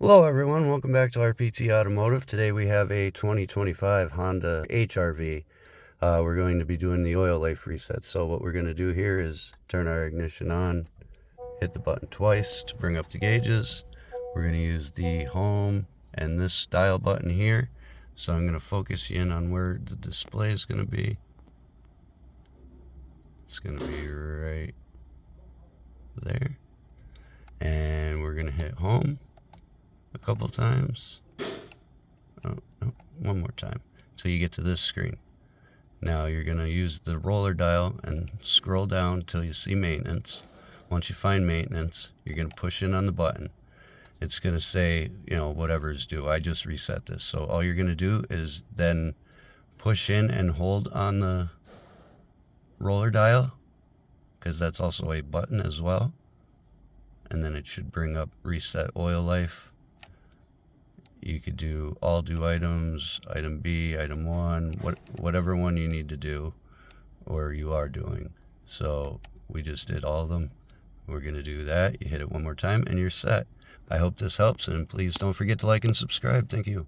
Hello everyone, welcome back to RPT Automotive. Today we have a 2025 Honda HR-V. We're going to be doing the oil life reset. So what we're going to do here is turn our ignition on, hit the button twice to bring up the gauges. We're going to use the home and this dial button here. So I'm going to focus you in on where the display is going to be. It's going to be right there. And we're going to hit home a couple times. Oh, no, one more time until you get to this screen. Now you're going to use the roller dial and scroll down till you see maintenance. Once you find maintenance, you're going to push in on the button. It's going to say, whatever's due. I just reset this. So all you're going to do is then push in and hold on the roller dial, because that's also a button as well. And then it should bring up reset oil life. You could do all due items, item B, item 1, whatever one you need to do or you are doing. So we just did all of them. We're going to do that. You hit it one more time and you're set. I hope this helps, and please don't forget to like and subscribe. Thank you.